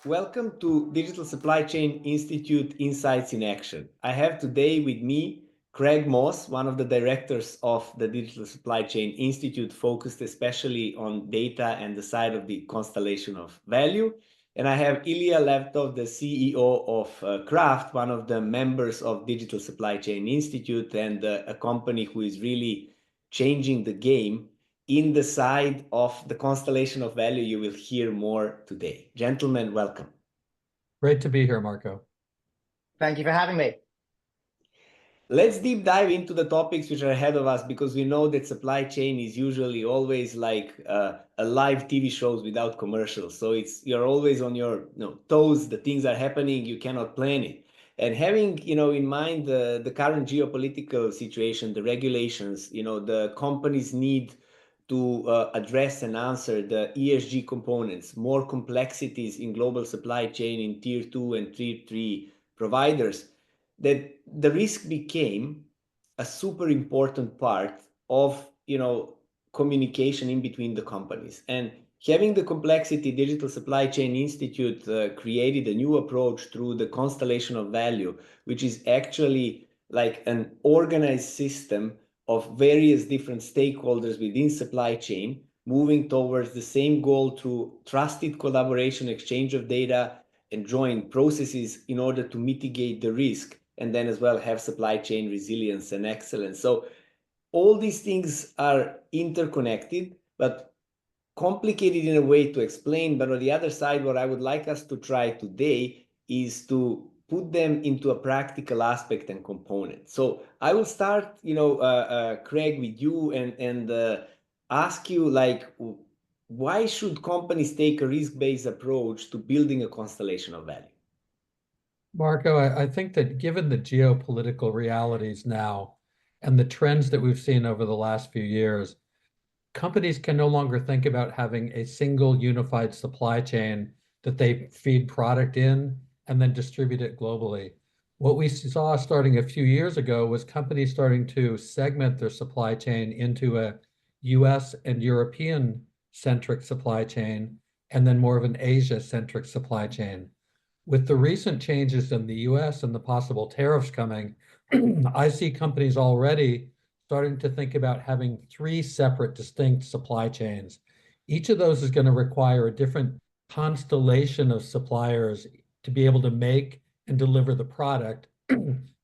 welcome to Digital Supply Chain Institute Insights in Action. I have today with me Craig Moss, one of the directors of the Digital Supply Chain Institute, focused especially on data and the side of the constellation of value. And I have Ilya Levtov, the CEO of Kraft, one of the members of Digital Supply Chain Institute and a company who is really changing the game in the side of the constellation of value. You will hear more today. Gentlemen, welcome. Great to be here, Marco. Thank you for having me. Let's deep dive into the topics which are ahead of us, because we know that supply chain is usually always like a live TV shows without commercials. So you're always on your toes. The things are happening, you cannot plan it. And having in mind the current geopolitical situation, the regulations, the companies need to address and answer the ESG components, more complexities in global supply chain in tier 2 and tier 3 providers, that the risk became a super important part of communication in between the companies. And having the complexity, Digital Supply Chain Institute created a new approach through the constellation of value, which is actually like an organized system of various different stakeholders within supply chain, moving towards the same goal through trusted collaboration, exchange of data, and joint processes in order to mitigate the risk, and then as well have supply chain resilience and excellence. So all these things are interconnected, but complicated in a way to explain. But on the other side, what I would like us to try today is to put them into a practical aspect and component. So I will start, Craig, with you and ask you, like, why should companies take a risk-based approach to building a constellation of value? Marco, I think that given the geopolitical realities now and the trends that we've seen over the last few years, companies can no longer think about having a single unified supply chain that they feed product in and then distribute it globally. What we saw starting a few years ago was companies starting to segment their supply chain into a US and European centric supply chain and then more of an Asia centric supply chain. With the recent changes in the US and the possible tariffs coming, I see companies already starting to think about having 3 separate distinct supply chains. Each of those is going to require a different constellation of suppliers to be able to make and deliver the product,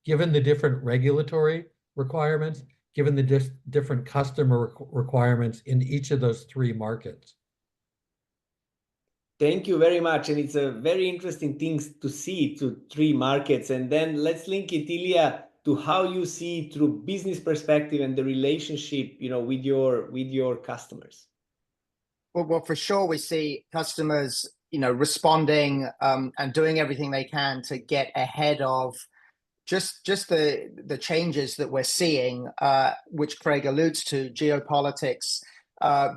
given the different regulatory requirements, given the different customer requirements in each of those 3 markets. Thank you very much. And it's a very interesting thing to see to 3 markets. And then let's link it, Ilya, to how you see through business perspective and the relationship, with your customers. Well, for sure, we see customers, responding and doing everything they can to get ahead of just the changes that we're seeing, which Craig alludes to, geopolitics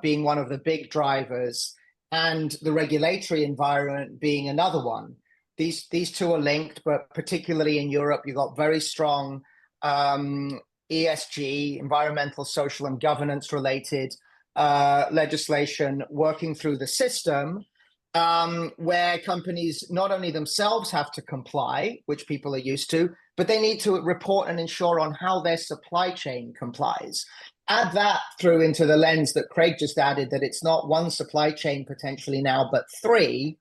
being one of the big drivers, and the regulatory environment being another one. These 2 are linked, but particularly in Europe, you've got very strong ESG, environmental, social, and governance related legislation working through the system, where companies not only themselves have to comply, which people are used to, but they need to report and ensure on how their supply chain complies. Add that through into the lens that Craig just added, that it's not 1 supply chain potentially now, but 3.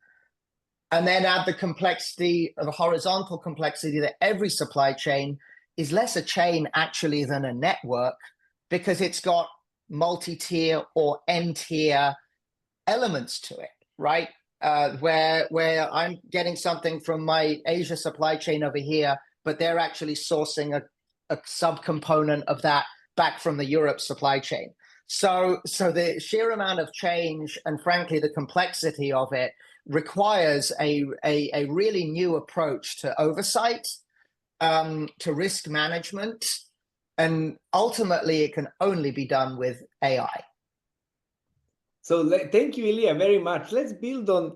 And then add the complexity, the horizontal complexity, that every supply chain is less a chain actually than a network, because it's got multi-tier or n-tier elements to it, right? Where I'm getting something from my Asia supply chain over here, but they're actually sourcing a subcomponent of that back from the Europe supply chain. So the sheer amount of change and frankly the complexity of it requires a really new approach to oversight, to risk management, and ultimately it can only be done with AI. So thank you, Ilya, very much. Let's build on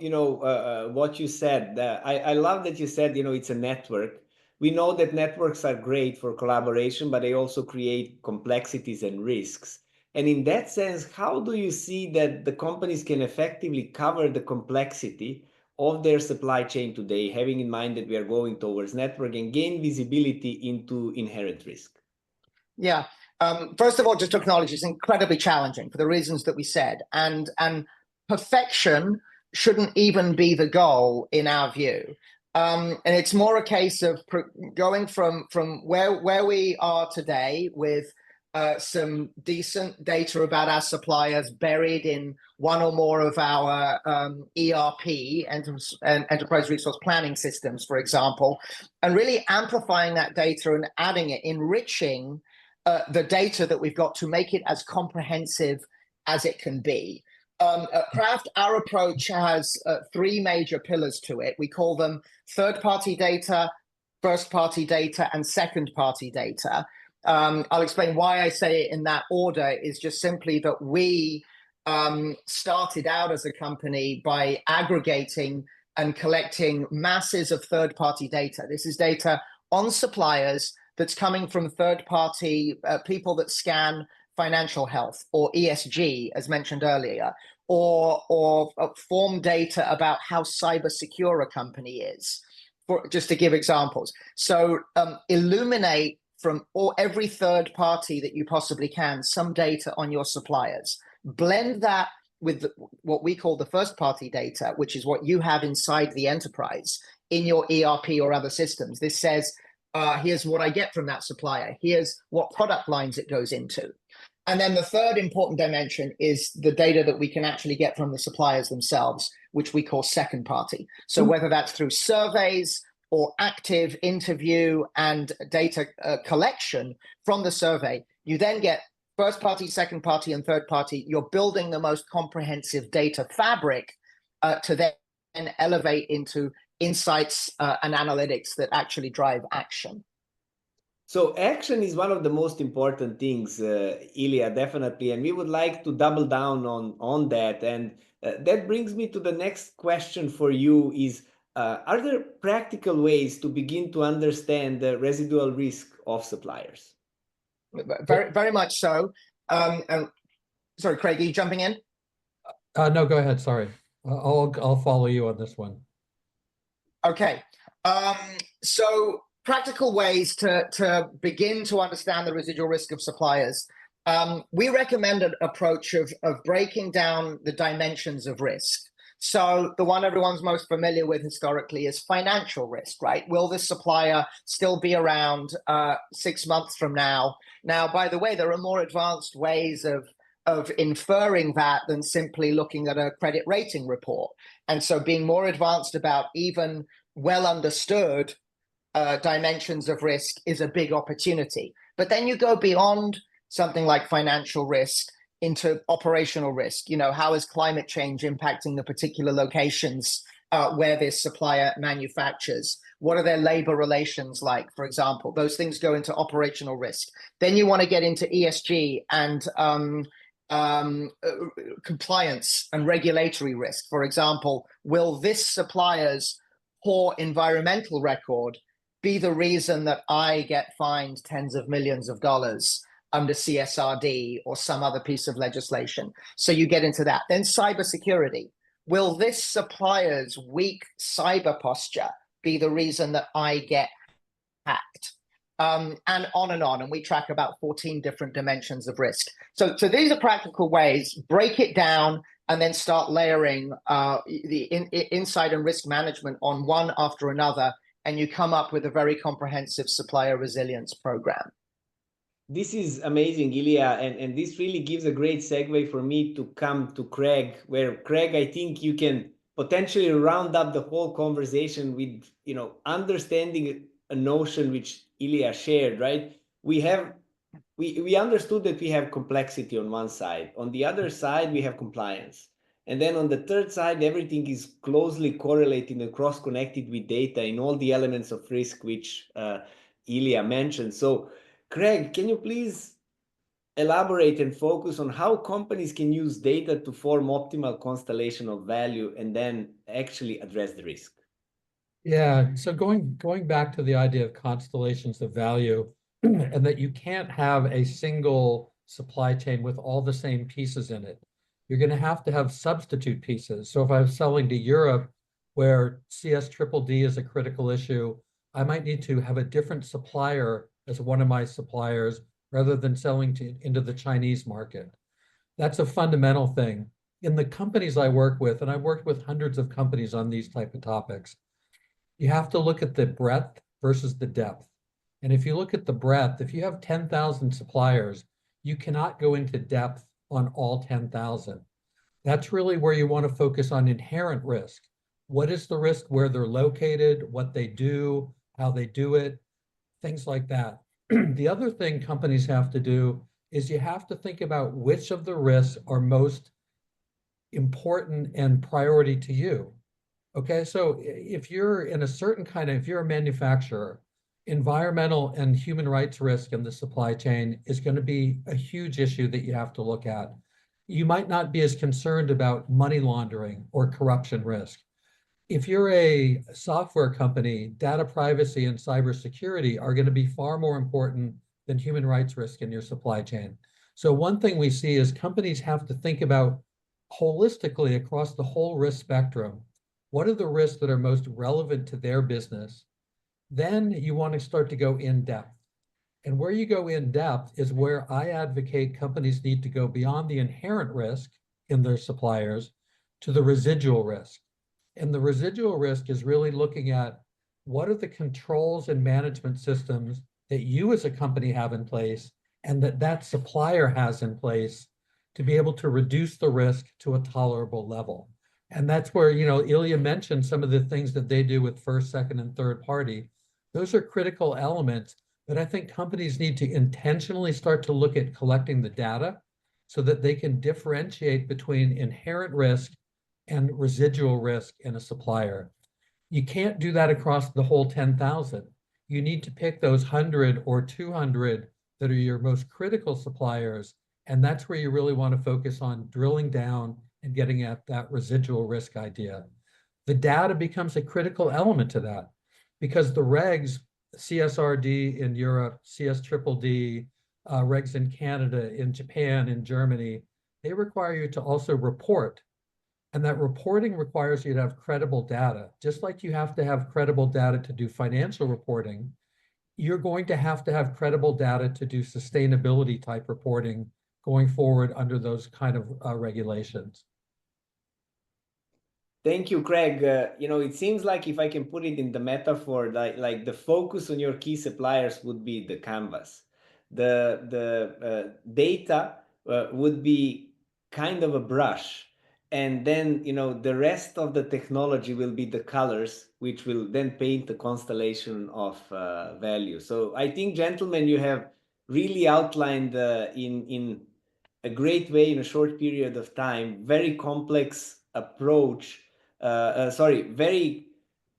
what you said. I love that you said it's a network. We know that networks are great for collaboration, but they also create complexities and risks. And in that sense, how do you see that the companies can effectively cover the complexity of their supply chain today, having in mind that we are going towards network, and gain visibility into inherent risk? Yeah. First of all, just to acknowledge it's incredibly challenging for the reasons that we said, and perfection shouldn't even be the goal in our view. And it's more a case of going from where we are today with some decent data about our suppliers buried in one or more of our ERP, enterprise resource planning systems, for example, and really amplifying that data and adding it, enriching the data that we've got to make it as comprehensive as it can be. At Kraft, our approach has three major pillars to it. We call them third-party data, first-party data, and second-party data. I'll explain why I say it in that order. Is just simply that we started out as a company by aggregating and collecting masses of third-party data. This is data on suppliers that's coming from third-party people that scan financial health or ESG, as mentioned earlier, or form data about how cyber secure a company is, just to give examples. So illuminate from every third party that you possibly can some data on your suppliers. Blend that with what we call the first party data, which is what you have inside the enterprise in your ERP or other systems. This says, here's what I get from that supplier. Here's what product lines it goes into. And then the third important dimension is the data that we can actually get from the suppliers themselves, which we call second party. So whether that's through surveys or active interview and data collection from the survey, you then get first party, second party, and third party. You're building the most comprehensive data fabric to then elevate into insights and analytics that actually drive action. So action is one of the most important things, Ilya, definitely. And we would like to double down on that. And that brings me to the next question for you is, are there practical ways to begin to understand the residual risk of suppliers? Very, very much so. Sorry, Craig, are you jumping in? No, go ahead. Sorry. I'll follow you on this one. Okay. So practical ways to begin to understand the residual risk of suppliers. We recommend an approach of breaking down the dimensions of risk. So the one everyone's most familiar with historically is financial risk, right? Will this supplier still be around 6 months from now? Now, by the way, there are more advanced ways of inferring that than simply looking at a credit rating report. And so being more advanced about even well understood dimensions of risk is a big opportunity. But then you go beyond something like financial risk into operational risk. You know, how is climate change impacting the particular locations where this supplier manufactures? What are their labor relations like, for example? Those things go into operational risk. Then you want to get into ESG and compliance and regulatory risk. For example, will this supplier's poor environmental record be the reason that I get fined tens of millions of dollars under CSRD or some other piece of legislation? So you get into that. Then cybersecurity. Will this supplier's weak cyber posture be the reason that I get hacked? And on. And we track about 14 different dimensions of risk. So these are practical ways. Break it down and then start layering the insight and risk management on one after another, and you come up with a very comprehensive supplier resilience program. This is amazing, Ilya, and this really gives a great segue for me to come to Craig, where Craig, I think you can potentially round up the whole conversation with, you know, understanding a notion which Ilya shared, right? We understood that we have complexity on one side. On the other side, we have compliance. And then on the third side, everything is closely correlated and cross-connected with data in all the elements of risk, which Ilya mentioned. So, Craig, can you please elaborate and focus on how companies can use data to form optimal constellation of value and then actually address the risk? Yeah, so going back to the idea of constellations of value, and that you can't have a single supply chain with all the same pieces in it. You're going to have substitute pieces. So if I was selling to Europe, where CS triple D is a critical issue. I might need to have a different supplier as one of my suppliers rather than selling into the Chinese market. That's a fundamental thing. In the companies I work with, and I've worked with hundreds of companies on these type of topics, you have to look at the breadth versus the depth. And if you look at the breadth, if you have 10,000 suppliers, you cannot go into depth on all 10,000. That's really where you want to focus on inherent risk. What is the risk where they're located, what they do, how they do it, things like that. The other thing companies have to do is you have to think about which of the risks are most important and priority to you. Okay, so if you're in a certain kind of, if you're a manufacturer, environmental and human rights risk in the supply chain is going to be a huge issue that you have to look at. You might not be as concerned about money laundering or corruption risk. If you're a software company, data privacy and cybersecurity are going to be far more important than human rights risk in your supply chain. So one thing we see is companies have to think about holistically across the whole risk spectrum. What are the risks that are most relevant to their business? Then you want to start to go in depth. And where you go in depth is where I advocate companies need to go beyond the inherent risk in their suppliers to the residual risk. And the residual risk is really looking at what are the controls and management systems that you as a company have in place and that supplier has in place to be able to reduce the risk to a tolerable level. And that's where, Ilya mentioned some of the things that they do with first, second, and third party. Those are critical elements that I think companies need to intentionally start to look at collecting the data so that they can differentiate between inherent risk and residual risk in a supplier. You can't do that across the whole 10,000. You need to pick those 100 or 200 that are your most critical suppliers, and that's where you really want to focus on drilling down and getting at that residual risk idea. The data becomes a critical element to that because the regs, CSRD in Europe, CS triple D, regs in Canada, in Japan, in Germany, they require you to also report. And that reporting requires you to have credible data. Just like you have to have credible data to do financial reporting, you're going to have credible data to do sustainability type reporting going forward under those kind of regulations. Thank you, Craig. It seems like if I can put it in the metaphor, like the focus on your key suppliers would be the canvas. The data would be kind of a brush. And then, the rest of the technology will be the colors, which will then paint the constellation of value. So I think, gentlemen, you have really outlined in a great way in a short period of time, very complex approach very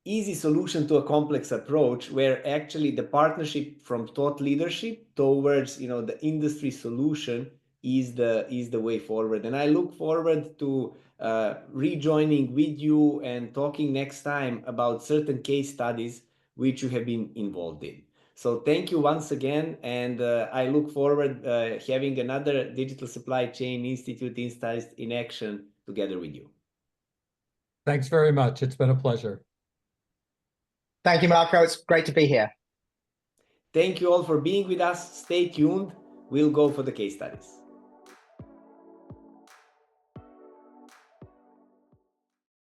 easy solution to a complex approach where actually the partnership from thought leadership towards the industry solution is the way forward. And I look forward to rejoining with you and talking next time about certain case studies which you have been involved in. So thank you once again, and I look forward having another Digital Supply Chain Institute Insights in action together with you. Thanks very much. It's been a pleasure. Thank you, Marco. It's great to be here. Thank you all for being with us. Stay tuned. We'll go for the case studies.